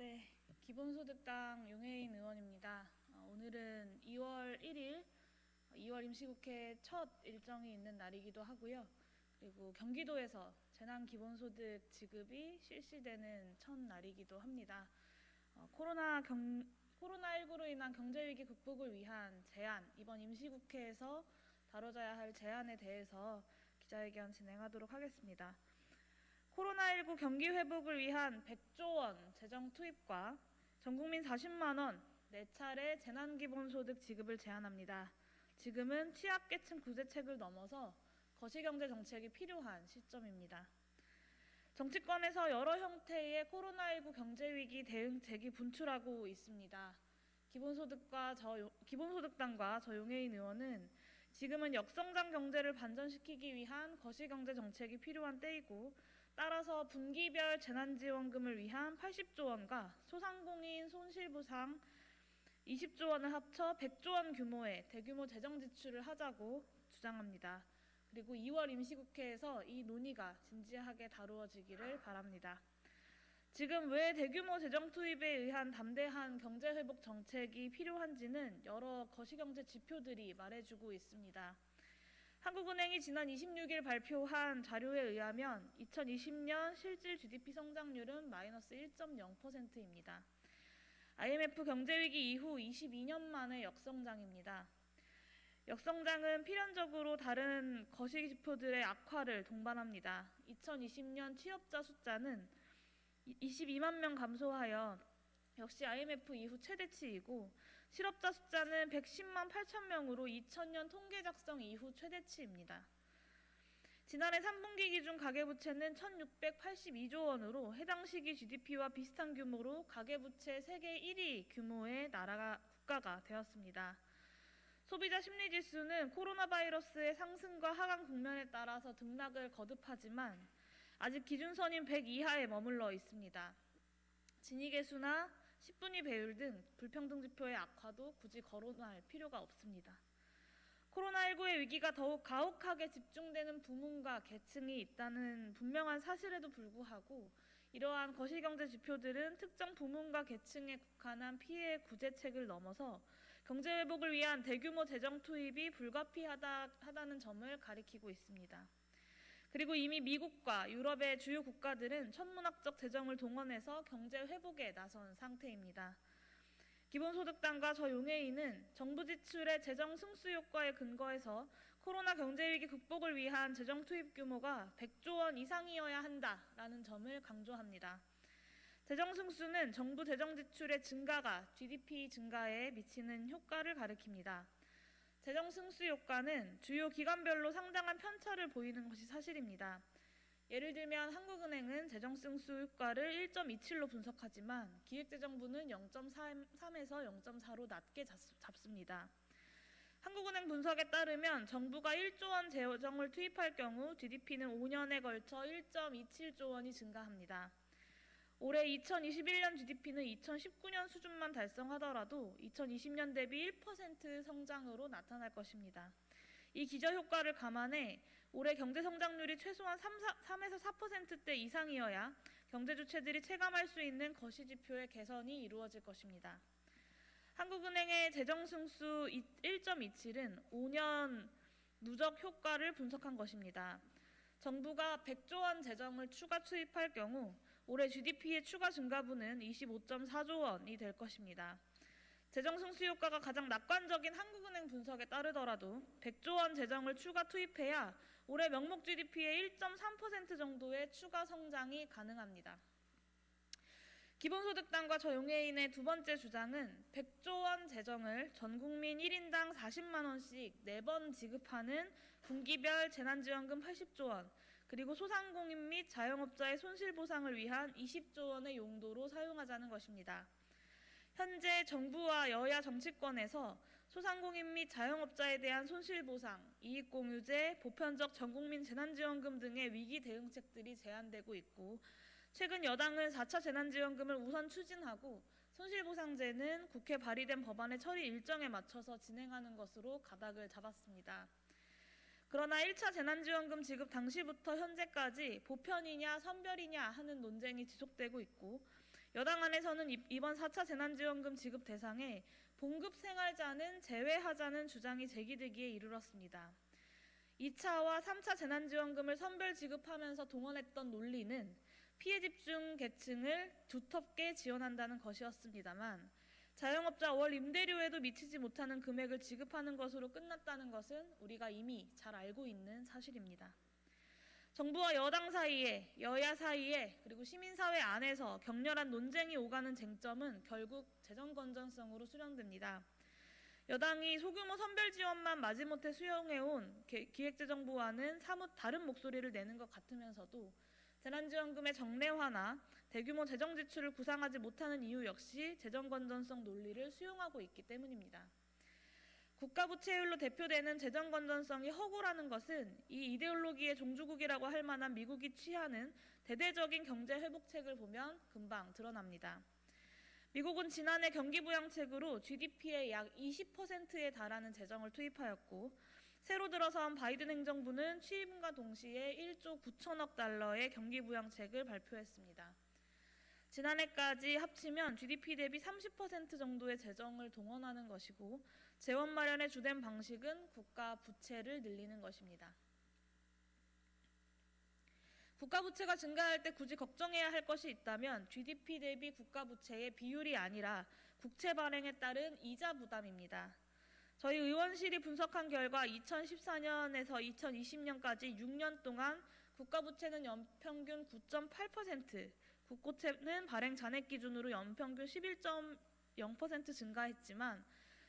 네, 기본소득당 용혜인 의원입니다. 오늘은 2월 1일, 2월 임시국회 첫 일정이 있는 날이기도 하고요. 그리고 경기도에서 재난기본소득 지급이 실시되는 첫 날이기도 합니다. 코로나19로 인한 경제위기 극복을 위한 제안, 이번 임시국회에서 다뤄져야 할 제안에 대해서 기자회견 진행하도록 하겠습니다. 코로나19 경기 회복을 위한 100조 원 재정 투입과 전국민 40만 원 4차례 재난기본소득 지급을 제안합니다. 지금은 취약계층 구제책을 넘어서 거시경제 정책이 필요한 시점입니다. 정치권에서 여러 형태의 코로나19 경제위기 대응책이 분출하고 있습니다. 기본소득당과 저 용혜인 의원은 지금은 역성장 경제를 반전시키기 위한 거시경제 정책이 필요한 때이고, 따라서 분기별 재난지원금을 위한 80조 원과 소상공인 손실보상 20조 원을 합쳐 100조 원 규모의 대규모 재정 지출을 하자고 주장합니다. 그리고 2월 임시국회에서 이 논의가 진지하게 다루어지기를 바랍니다. 지금 왜 대규모 재정 투입에 의한 담대한 경제회복 정책이 필요한지는 여러 거시경제 지표들이 말해주고 있습니다. 한국은행이 지난 26일 발표한 자료에 의하면 2020년 실질 GDP 성장률은 마이너스 1.0%입니다. IMF 경제위기 이후 22년 만의 역성장입니다. 역성장은 필연적으로 다른 거시지표들의 악화를 동반합니다. 2020년 취업자 숫자는 22만 명 감소하여 역시 IMF 이후 최대치이고, 실업자 숫자는 110만 8천 명으로 2000년 통계 작성 이후 최대치입니다. 지난해 3분기 기준 가계부채는 1682조 원으로 해당 시기 GDP와 비슷한 규모로 가계부채 세계 1위 규모의 국가가 되었습니다. 소비자 심리지수는 코로나 바이러스의 상승과 하강 국면에 따라서 등락을 거듭하지만 아직 기준선인 100 이하에 머물러 있습니다. 진위계수나 10분위 배율 등 불평등 지표의 악화도 굳이 거론할 필요가 없습니다. 코로나19의 위기가 더욱 가혹하게 집중되는 부문과 계층이 있다는 분명한 사실에도 불구하고, 이러한 거시경제 지표들은 특정 부문과 계층에 국한한 피해 구제책을 넘어서 경제회복을 위한 대규모 재정 투입이 불가피하다는 점을 가리키고 있습니다. 그리고 이미 미국과 유럽의 주요 국가들은 천문학적 재정을 동원해서 경제 회복에 나선 상태입니다. 기본소득당과 저 용혜인은 정부 지출의 재정 승수 효과에 근거해서 코로나 경제위기 극복을 위한 재정 투입 규모가 100조 원 이상이어야 한다라는 점을 강조합니다. 재정 승수는 정부 재정 지출의 증가가 GDP 증가에 미치는 효과를 가리킵니다. 재정 승수 효과는 주요 기관별로 상당한 편차를 보이는 것이 사실입니다. 예를 들면 한국은행은 재정 승수 효과를 1.27로 분석하지만 기획재정부는 0.3에서 0.4로 낮게 잡습니다. 한국은행 분석에 따르면 정부가 1조 원 재정을 투입할 경우 GDP는 5년에 걸쳐 1.27조 원이 증가합니다. 올해 2021년 GDP는 2019년 수준만 달성하더라도 2020년 대비 1% 성장으로 나타날 것입니다. 이 기저효과를 감안해 올해 경제성장률이 최소한 3에서 4%대 이상이어야 경제주체들이 체감할 수 있는 거시지표의 개선이 이루어질 것입니다. 한국은행의 재정승수 1.27은 5년 누적 효과를 분석한 것입니다. 정부가 100조 원 재정을 추가 투입할 경우 올해 GDP의 추가 증가분은 25.4조 원이 될 것입니다. 재정 승수 효과가 가장 낙관적인 한국은행 분석에 따르더라도 100조 원 재정을 추가 투입해야 올해 명목 GDP의 1.3% 정도의 추가 성장이 가능합니다. 기본소득당과 저 용혜인의 두 번째 주장은 100조 원 재정을 전국민 1인당 40만 원씩 4번 지급하는 분기별 재난지원금 80조 원, 그리고 소상공인 및 자영업자의 손실보상을 위한 20조 원의 용도로 사용하자는 것입니다. 현재 정부와 여야 정치권에서 소상공인 및 자영업자에 대한 손실보상, 이익공유제, 보편적 전국민 재난지원금 등의 위기 대응책들이 제안되고 있고, 최근 여당은 4차 재난지원금을 우선 추진하고 손실보상제는 국회 발의된 법안의 처리 일정에 맞춰서 진행하는 것으로 가닥을 잡았습니다. 그러나 1차 재난지원금 지급 당시부터 현재까지 보편이냐 선별이냐 하는 논쟁이 지속되고 있고, 여당 안에서는 이번 4차 재난지원금 지급 대상에 봉급생활자는 제외하자는 주장이 제기되기에 이르렀습니다. 2차와 3차 재난지원금을 선별 지급하면서 동원했던 논리는 피해 집중 계층을 두텁게 지원한다는 것이었습니다만 자영업자 월 임대료에도 미치지 못하는 금액을 지급하는 것으로 끝났다는 것은 우리가 이미 잘 알고 있는 사실입니다. 정부와 여당 사이에, 여야 사이에, 그리고 시민사회 안에서 격렬한 논쟁이 오가는 쟁점은 결국 재정 건전성으로 수렴됩니다. 여당이 소규모 선별 지원만 마지못해 수용해온 기획재정부와는 사뭇 다른 목소리를 내는 것 같으면서도 재난지원금의 정례화나 대규모 재정 지출을 구상하지 못하는 이유 역시 재정 건전성 논리를 수용하고 있기 때문입니다. 국가 부채율로 대표되는 재정 건전성이 허구라는 것은 이 이데올로기의 종주국이라고 할 만한 미국이 취하는 대대적인 경제 회복책을 보면 금방 드러납니다. 미국은 지난해 경기부양책으로 GDP의 약 20%에 달하는 재정을 투입하였고 새로 들어선 바이든 행정부는 취임과 동시에 1조 9천억 달러의 경기부양책을 발표했습니다. 지난해까지 합치면 GDP 대비 30% 정도의 재정을 동원하는 것이고 재원 마련의 주된 방식은 국가 부채를 늘리는 것입니다. 국가 부채가 증가할 때 굳이 걱정해야 할 것이 있다면 GDP 대비 국가 부채의 비율이 아니라 국채 발행에 따른 이자 부담입니다. 저희 의원실이 분석한 결과 2014년에서 2020년까지 6년 동안 국가 부채는 연평균 9.8%, 국고채는 발행 잔액 기준으로 연평균 11.0% 증가했지만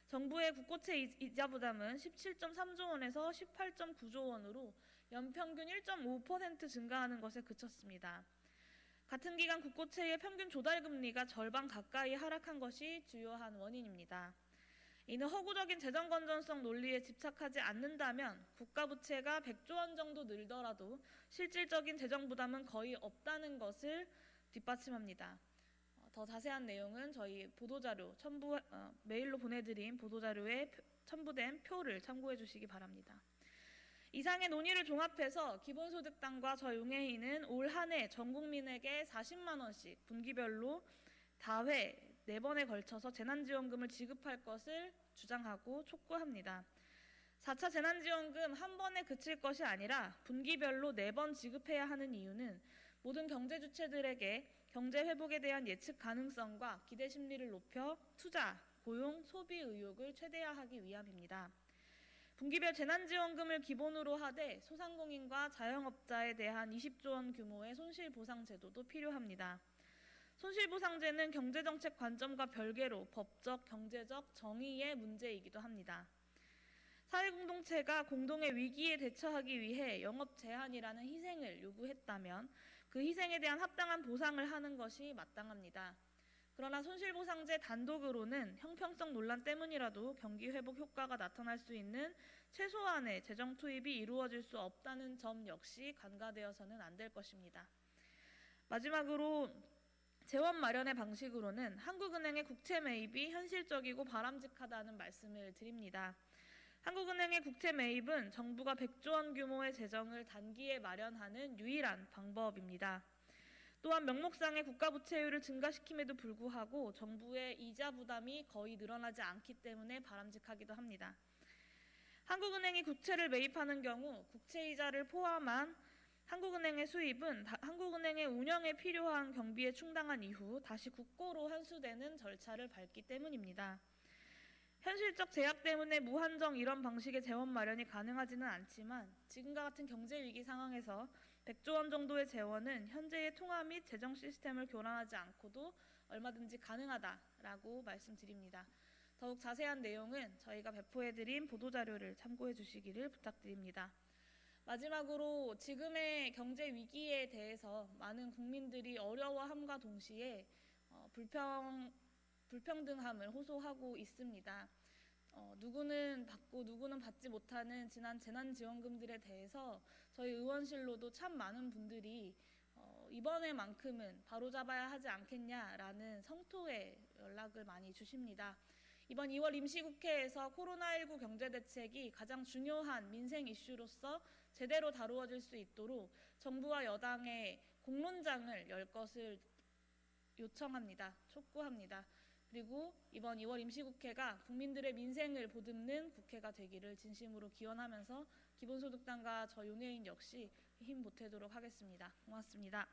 정부의 국고채 이자 부담은 17.3조 원에서 18.9조 원으로 연평균 1.5% 증가하는 것에 그쳤습니다. 같은 기간 국고채의 평균 조달금리가 절반 가까이 하락한 것이 주요한 원인입니다. 이는 허구적인 재정 건전성 논리에 집착하지 않는다면 국가 부채가 100조 원 정도 늘더라도 실질적인 재정 부담은 거의 없다는 것을 뒷받침합니다. 더 자세한 내용은 저희 보도자료 메일로 보내드린 보도자료에 첨부된 표를 참고해 주시기 바랍니다. 이상의 논의를 종합해서 기본소득당과 저용해인은 올 한 해 전 국민에게 40만 원씩 분기별로 다회 4번에 걸쳐서 재난지원금을 지급할 것을 주장하고 촉구합니다. 4차 재난지원금 한 번에 그칠 것이 아니라 분기별로 4번 지급해야 하는 이유는 모든 경제 주체들에게 경제 회복에 대한 예측 가능성과 기대 심리를 높여 투자, 고용, 소비 의욕을 최대화하기 위함입니다. 분기별 재난지원금을 기본으로 하되 소상공인과 자영업자에 대한 20조 원 규모의 손실보상제도도 필요합니다. 손실보상제는 경제정책 관점과 별개로 법적, 경제적 정의의 문제이기도 합니다. 사회공동체가 공동의 위기에 대처하기 위해 영업 제한이라는 희생을 요구했다면 그 희생에 대한 합당한 보상을 하는 것이 마땅합니다. 그러나 손실보상제 단독으로는 형평성 논란 때문이라도 경기 회복 효과가 나타날 수 있는 최소한의 재정 투입이 이루어질 수 없다는 점 역시 간과되어서는 안 될 것입니다. 마지막으로 재원 마련의 방식으로는 한국은행의 국채 매입이 현실적이고 바람직하다는 말씀을 드립니다. 한국은행의 국채 매입은 정부가 100조 원 규모의 재정을 단기에 마련하는 유일한 방법입니다. 또한 명목상의 국가 부채율을 증가시킴에도 불구하고 정부의 이자 부담이 거의 늘어나지 않기 때문에 바람직하기도 합니다. 한국은행이 국채를 매입하는 경우 국채이자를 포함한 한국은행의 수입은 한국은행의 운영에 필요한 경비에 충당한 이후 다시 국고로 환수되는 절차를 밟기 때문입니다. 현실적 제약 때문에 무한정 이런 방식의 재원 마련이 가능하지는 않지만 지금과 같은 경제위기 상황에서 100조 원 정도의 재원은 현재의 통화 및 재정 시스템을 교란하지 않고도 얼마든지 가능하다라고 말씀드립니다. 더욱 자세한 내용은 저희가 배포해드린 보도자료를 참고해 주시기를 부탁드립니다. 마지막으로 지금의 경제 위기에 대해서 많은 국민들이 어려워함과 동시에 불평등함을 호소하고 있습니다. 누구는 받고 누구는 받지 못하는 지난 재난지원금들에 대해서 저희 의원실로도 참 많은 분들이 이번에만큼은 바로잡아야 하지 않겠냐라는 성토의 연락을 많이 주십니다. 이번 2월 임시국회에서 코로나19 경제대책이 가장 중요한 민생 이슈로서 제대로 다루어질 수 있도록 정부와 여당의 공론장을 열 것을 요청합니다. 촉구합니다. 그리고 이번 2월 임시국회가 국민들의 민생을 보듬는 국회가 되기를 진심으로 기원하면서 기본소득당과 저 용해인 역시 힘 보태도록 하겠습니다. 고맙습니다.